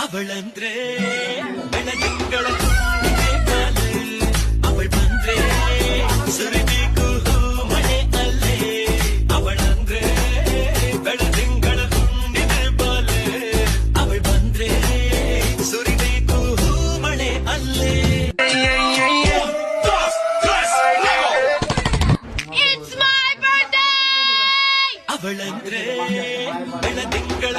ಅವಳಂದ್ರೆ ಬೆಳದಿಂಗಳ ಕಾಲೆ ಅವಳ ಬಂದ್ರೆ ಸುರಿಬೇಕು ಮಳೆ ಅಲ್ಲೇ ಅವಳಂದ್ರೆ ಬೆಳದಿಂಗಳ ಹುಣ್ಣಿಮೆ ಬಾಲೆ ಅವಳ ಬಂದ್ರೆ ಸುರಿಬೇಕು ಮಳೆ ಅಲ್ಲೇ ಅವಳಂದ್ರೆ ಬೆಳದಿಂಗಳ